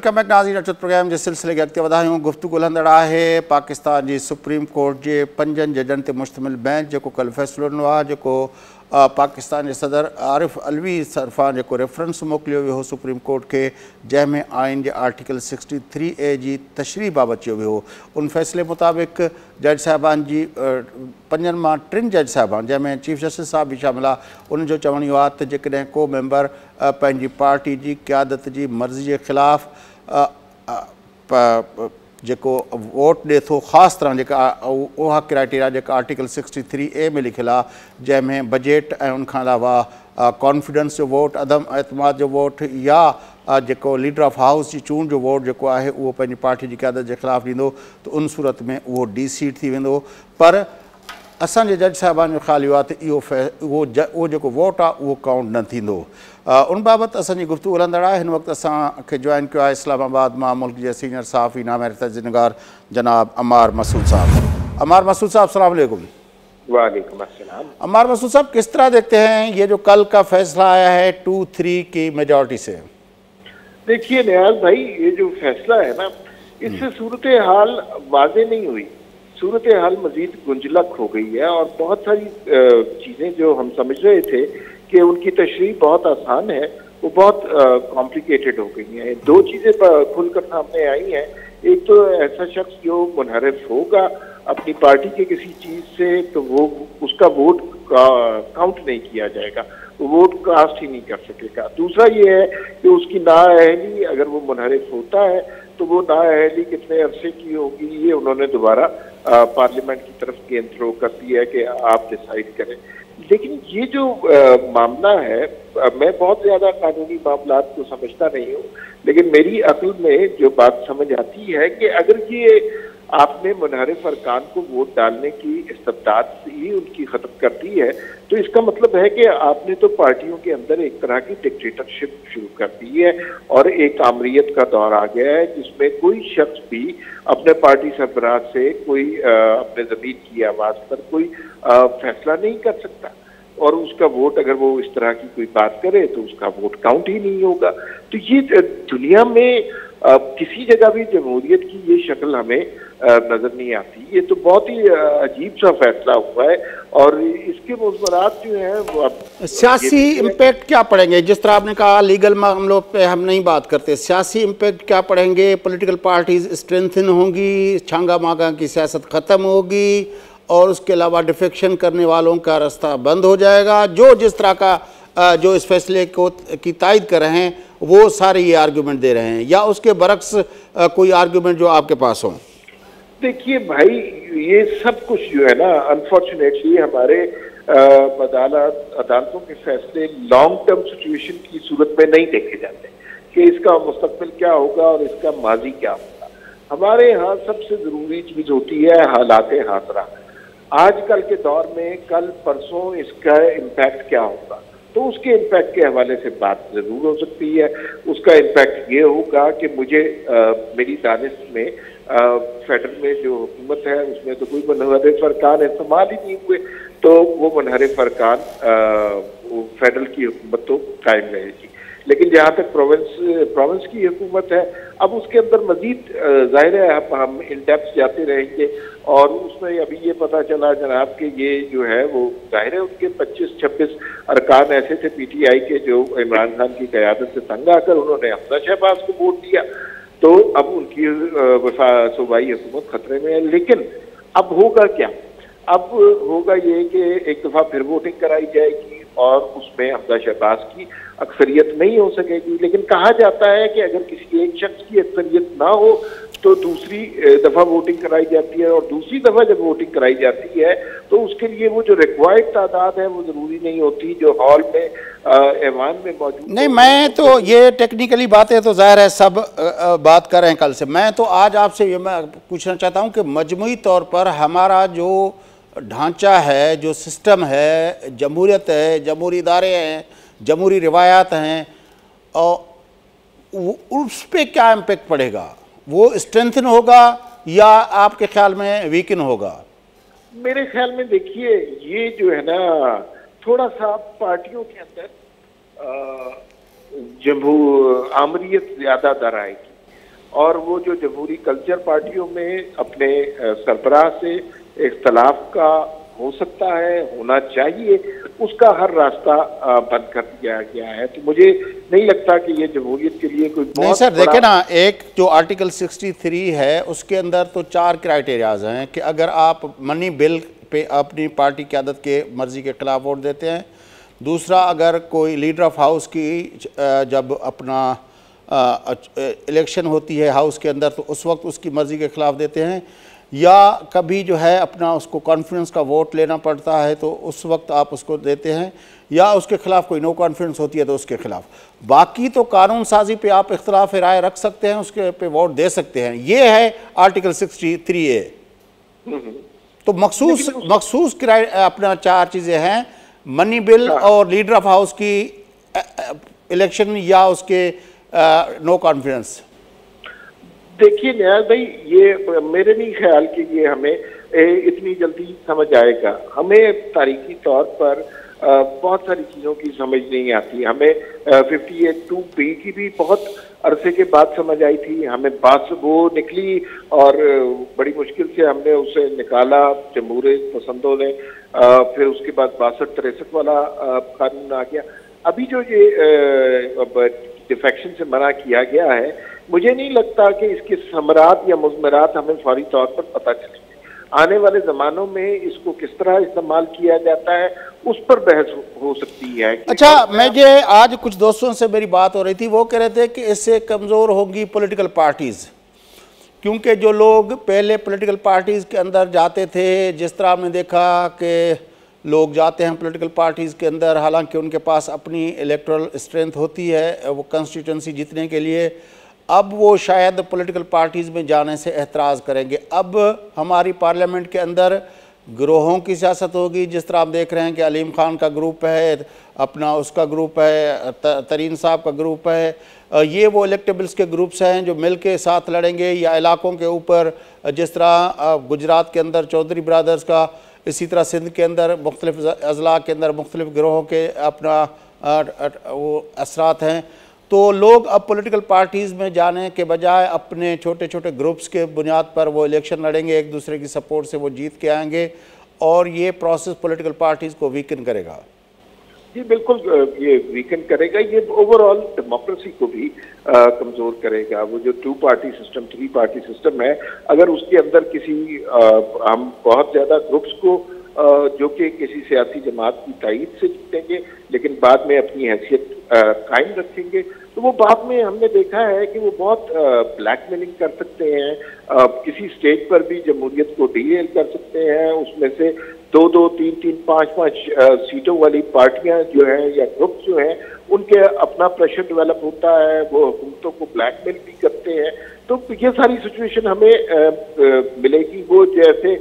Welcome back नाज़रीन। Achyut programme जे सिलसिले खे अॻिते वधायूं। गुफ़्तगू हलंदड़ आहे पाकिस्तान जी सुप्रीम कोर्ट जे 5 जजनि ते मुश्तमिल बेंच जेको कल्ह फ़ैसिलो ॾिनो आहे, जेको पाकिस्तान जे सदर आरिफ अलवी तरफ़ां जेको रेफरेंस मोकिलियो वियो हो सुप्रीम कोर्ट खे, जंहिंमें आइन जे आर्टिकल 63A जी तशरीह बाबति चयो वियो हो। उन फ़ैसिले मुताबिक़ जज साहिबान जी 5 मां 3 जज साहिबान, जंहिंमें चीफ जस्टिस साहब बि शामिल आहे, उनजो चवणु इहो आहे त जेकॾहिं को मेंबर पंहिंजी पार्टी जी क़यादत जी मर्ज़ी जे ख़िलाफ़ जेको वोट ॾिए थो, ख़ासि तरह जेका उहा क्राइटेरिया जेका आर्टिकल 63A में लिखियलु आहे, जंहिंमें बजट ऐं उनखां अलावा कॉन्फिडेंस जो वोट, अदम एतमाद जो वोट, या जेको लीडर ऑफ हाउस जी चूंड जो वोट जेको आहे उहो पंहिंजी पार्टी जी क़यादत जे ख़िलाफ़ु ॾींदो, त उन सूरत में उहो डी-सीट थी वेंदो। पर असांजे जज साहिबान जो ख़्यालु इहो आहे त उहो जेको वोट आहे उहो काउंट न थींदो। उन बाबति असांजी गुफ़्तगू हलंदड़ आहे। हिन वक़्तु असांखे जॉइन कयो आहे इस्लामाबाद मां मुल्क जे सीनियर सहाफ़ी नामिर तजनिगार जनाब अमार मसूद साहब। अमार मसूद साहब, अस्सलाम वालेकुम। वालेकुम अस्सलाम। अमार मसूद साहब, किस तरह देखते हैं ये जो कल का फैसला आया है 2-3 की मेजॉरिटी से? देखिए नियाज भाई, ये जो फैसला है ना, इससे सूरत हाल वाज़ेह नहीं हुई, सूरत हाल मजीद गुंजलक हो गई है। और बहुत सारी चीज़ें जो हम समझ रहे थे कि उनकी तशरीह बहुत आसान है, वो बहुत कॉम्प्लिकेटेड हो गई हैं। 2 चीज़ें खुलकर सामने आई हैं। एक तो ऐसा शख्स जो मुनहरिफ होगा अपनी पार्टी के किसी चीज़ से, तो वो उसका वोट काउंट नहीं किया जाएगा, वो वोट कास्ट ही नहीं कर सकेगा। दूसरा ये है कि उसकी नाअहली, अगर वो मुनहरिफ होता है तो वो नाअहली कितने अरसे की होगी, ये उन्होंने दोबारा पार्लियामेंट की तरफ गेंद थ्रो कर दिया है कि आप डिसाइड करें। लेकिन ये जो मामला है, मैं बहुत ज़्यादा कानूनी मामला को समझता नहीं हूँ, लेकिन मेरी अक्ल में जो बात समझ आती है कि अगर ये आपने मुनहरिफ अरकान को वोट डालने की इस्तेदाद ही उनकी ख़त्म कर दी है, तो इसका मतलब है कि आपने तो पार्टियों के अंदर एक तरह की डिक्टेटरशिप शुरू कर दी है और एक आमरीत का दौर आ गया है, जिसमें कोई शख्स भी अपने पार्टी सरबराह से कोई अपने ज़मीन की आवाज़ पर कोई फैसला नहीं कर सकता, और उसका वोट, अगर वो इस तरह की कोई बात करे तो उसका वोट काउंट ही नहीं होगा। तो ये दुनिया में किसी जगह भी जमहूरियत की ये शक्ल हमें नजर नहीं आती। ये तो बहुत ही अजीब सा फैसला हुआ है, और इसके मुज़मरात जो हैं वो अब सियासी इम्पैक्ट क्या पड़ेंगे? जिस तरह आपने कहा लीगल मामलों पे हम नहीं बात करते, सियासी इम्पैक्ट क्या पड़ेंगे? पॉलिटिकल पार्टीज स्ट्रेंथन होंगी, छांगा मांगा की सियासत ख़त्म होगी, और उसके अलावा डिफेक्शन करने वालों का रास्ता बंद हो जाएगा। जो जिस तरह का जो इस फैसले को की तायद कर रहे हैं वो सारे ये आर्गूमेंट दे रहे हैं, या उसके बरक्स कोई आर्गूमेंट जो आपके पास हो? देखिए भाई, ये सब कुछ जो है ना, अनफॉर्चुनेटली हमारे अदालतों के फैसले लॉन्ग टर्म सिचुएशन की सूरत में नहीं देखे जाते कि इसका मुस्तकबिल क्या होगा और इसका माजी क्या होगा। हमारे यहाँ सबसे ज़रूरी चीज़ होती है हालात हाज़िरा। आजकल के दौर में कल परसों इसका इम्पैक्ट क्या होगा, तो उसके इम्पैक्ट के हवाले से बात ज़रूर हो सकती है। उसका इम्पैक्ट ये होगा कि मुझे मेरी दानिश में फेडरल में जो हुकूमत है उसमें तो कोई मुनहरिफ अरकान इस्तेमाल ही नहीं हुए, तो वो मुनहरिफ अरकान फेडरल की हुकूमत तो कायम रहेगी। लेकिन जहाँ तक प्रोविंस की हुकूमत है, अब उसके अंदर मजीद जाहिर है हम इन डेप्थ जाते रहेंगे, और उसमें अभी ये पता चला जनाब कि ये जो है वो जाहिर है उनके 25-26 अरकान ऐसे थे पीटीआई के जो इमरान खान की क़यादत से तंग आकर उन्होंने हमजा शहबाज को वोट दिया, तो अब उनकी सूबाई हुकूमत खतरे में है। लेकिन अब होगा क्या? अब होगा ये कि एक दफ़ा फिर वोटिंग कराई जाएगी और उसमें हमजा शहबाज की अक्सरियत नहीं हो सकेगी। लेकिन कहा जाता है कि अगर किसी एक शख्स की अक्सरियत ना हो तो दूसरी दफ़ा वोटिंग कराई जाती है, और दूसरी दफ़ा जब वोटिंग कराई जाती है तो उसके लिए वो जो रिक्वायर्ड तादाद है वो ज़रूरी नहीं होती जो हॉल में ऐवान में मौजूद। नहीं, मैं तो ये टेक्निकली बातें तो ज़ाहिर है सब बात कर रहे हैं कल से। मैं तो आज आपसे ये मैं पूछना चाहता हूँ कि मजमूई तौर पर हमारा जो ढांचा है, जो सिस्टम है, जमहूरियत है, जमहूरी इदारे हैं, जमहूरी रिवायात हैं, और उस पर क्या इम्पेक्ट पड़ेगा? वो स्ट्रेंथन होगा या आपके ख्याल में वीकन होगा? मेरे ख्याल में देखिए, ये जो है ना थोड़ा सा पार्टियों के अंदर आमरीत ज्यादा दर आएगी। और वो जो जमहूरी कल्चर पार्टियों में अपने सरबराह से इख्तलाफ का हो सकता है, होना चाहिए, उसका हर रास्ता बंद कर दिया गया है। तो मुझे नहीं लगता कि ये जमहूरियत के लिए कोई नहीं सर, देखे ना, एक जो आर्टिकल 63 है उसके अंदर तो 4 क्राइटेरियाज हैं कि अगर आप मनी बिल पे अपनी पार्टी की आदत के मर्जी के खिलाफ वोट देते हैं, दूसरा अगर कोई लीडर ऑफ हाउस की जब अपना इलेक्शन होती है हाउस के अंदर तो उस वक्त उसकी मर्ज़ी के ख़िलाफ़ देते हैं, या कभी जो है अपना उसको कॉन्फ्रेंस का वोट लेना पड़ता है तो उस वक्त आप उसको देते हैं, या उसके ख़िलाफ़ कोई नो कॉन्फ्रेंस होती है तो उसके ख़िलाफ़। बाकी तो कानून साजी पे आप इख्तलाफ राय रख सकते हैं, उसके पे वोट दे सकते हैं। ये है आर्टिकल 63A। तो मखसूस अपना 4 चीज़ें हैं, मनी बिल और लीडर ऑफ हाउस की इलेक्शन या उसके नो कॉन्फ्रेंस। देखिए नियाज भाई, ये मेरे नहीं ख्याल कि ये हमें इतनी जल्दी समझ आएगा। हमें तारीखी तौर पर बहुत सारी चीज़ों की समझ नहीं आती। हमें 58(2)B की भी बहुत अरसे के बाद समझ आई थी। हमें बात वो निकली और बड़ी मुश्किल से हमने उसे निकाला जमहूरियत पसंदों ने। फिर उसके बाद 62-63 वाला कानून आ गया। अभी जो ये डिफेक्शन से मना किया गया है, मुझे नहीं लगता कि इसके समरात या मुज़मरात हमें फौरी तौर पर पता चलेंगे। आने वाले ज़मानों में इसको किस तरह इस्तेमाल किया जाता है उस पर बहस हो सकती है। अच्छा, मुझे आज कुछ दोस्तों से मेरी बात हो रही थी, वो कह रहे थे कि इससे कमज़ोर होगी पॉलिटिकल पार्टीज़, क्योंकि जो लोग पहले पॉलिटिकल पार्टीज़ के अंदर जाते थे, जिस तरह हमने देखा कि लोग जाते हैं पॉलिटिकल पार्टीज़ के अंदर, हालांकि उनके पास अपनी इलेक्टोरल स्ट्रेंथ होती है वो कंस्टिट्यूंसी जीतने के लिए, अब वो शायद पॉलिटिकल पार्टीज़ में जाने से एतराज़ करेंगे। अब हमारी पार्लियामेंट के अंदर ग्रोहों की सियासत होगी, जिस तरह आप देख रहे हैं कि अलीम खान का ग्रुप है, अपना उसका ग्रुप है, तरीन साहब का ग्रुप है, ये वो इलेक्टेबल्स के ग्रुप्स हैं जो मिल के साथ लड़ेंगे, या इलाकों के ऊपर जिस तरह गुजरात के अंदर चौधरी ब्रदर्स का, इसी तरह सिंध के अंदर मुख्तलिफ अजला के अंदर मुख्तलिफ गिरोहों के अपना वो असरात हैं। तो लोग अब पॉलिटिकल पार्टीज़ में जाने के बजाय अपने छोटे छोटे ग्रुप्स के बुनियाद पर वो इलेक्शन लड़ेंगे, एक दूसरे की सपोर्ट से वो जीत के आएंगे, और ये प्रोसेस पॉलिटिकल पार्टीज़ को वीकन करेगा। जी बिल्कुल, ये वीकन करेगा, ये ओवरऑल डेमोक्रेसी को भी कमज़ोर करेगा। वो जो 2 पार्टी सिस्टम 3 पार्टी सिस्टम है, अगर उसके अंदर किसी हम बहुत ज़्यादा ग्रुप्स को जो कि किसी सियासी जमात की तायद से जीतेंगे लेकिन बाद में अपनी हैसियत कायम रखेंगे, तो वो बाद में हमने देखा है कि वो बहुत ब्लैकमेलिंग कर सकते हैं, किसी स्टेज पर भी जमहूरियत को डीरेल कर सकते हैं। उसमें से 2-2, 3-3, 5-5 सीटों वाली पार्टियां जो हैं या ग्रुप जो हैं, उनके अपना प्रेशर डेवलप होता है, वो हुकूमतों को ब्लैकमेल भी करते हैं। तो ये सारी सिचुएशन हमें मिलेगी। वो जैसे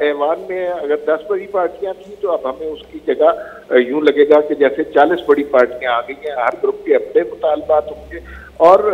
ऐवान में अगर 10 बड़ी पार्टियां थी तो अब हमें उसकी जगह यूं लगेगा कि जैसे 40 बड़ी पार्टियां आ गई हैं। हर ग्रुप के अपने मुतालबात होंगे और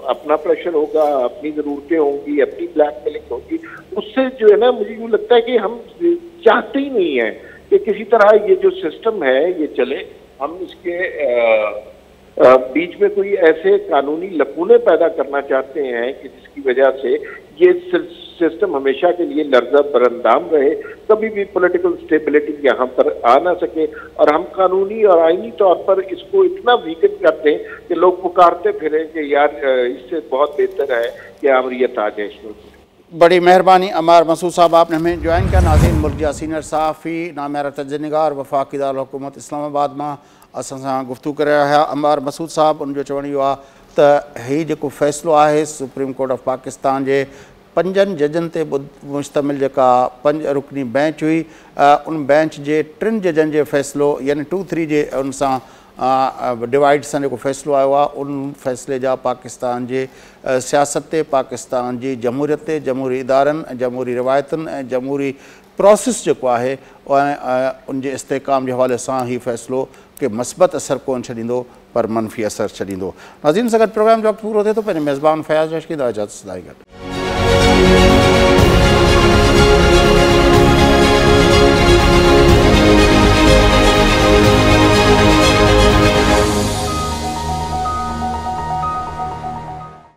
अपना प्रेशर होगा, अपनी ज़रूरतें होंगी, अपनी ब्लैकमेलिंग होगी। उससे जो है ना, मुझे यूँ लगता है कि हम चाहते ही नहीं है कि किसी तरह ये जो सिस्टम है ये चले। हम इसके बीच में कोई ऐसे कानूनी लकूने पैदा करना चाहते हैं कि जिसकी वजह से ये सिस्टम हमेशा के लिए लर्जा बरंदाम रहे, कभी भी पॉलिटिकल स्टेबिलिटी यहाँ पर आ ना सके, और हम कानूनी और आईनी तौर पर इसको इतना वीकन कर दें कि लोग पुकारते फिरें कि यार इससे बहुत बेहतर है कि अमरीत आ जाए इसमें। बड़ी मेहरबानी अमार मसूद साहब, आपने हमें ज्वाइन किया। नाज़रीन, मुल्क सीनियर सहाफ़ी नामेरा तजनिगार वफ़ाक़ी दारुल हुकूमत इस्लामाबाद में असां सां गुफ्तगू करे रहिया अमार मसूद साहब। उनजो चवण इहो आहे त हीउ जेको फ़ैसिलो आहे सुप्रीम कोर्ट ऑफ पाकिस्तान जे 5 जजनि ते मुश्तमिल जेका 5 रुकनी बेंच हुई, उन बेंच जे 3 जजनि जे फ़ैसिलो यानी 2-3 जे उन सां डिवाइड सां जेको फ़ैसिलो आयो आहे, उन फ़ैसिले जा पाकिस्तान जे सियासत ते, पाकिस्तान जी जमहूरियत ते, जमहूरी इदारनि, जमहूरी रिवायतुनि ऐं जमहूरी प्रोसेस जेको आहे उन जे इस्तेहकाम जे हवाले सां ही फ़ैसिलो के मस्बत असर कोन छॾींदो पर मनफ़ी असर छॾींदो। नाज़रीन सां गॾु प्रोग्राम जो वक़्तु पूरो थिए थो। पंहिंजे मेज़बान फयाज़ रशीद इजाज़त सां गॾु।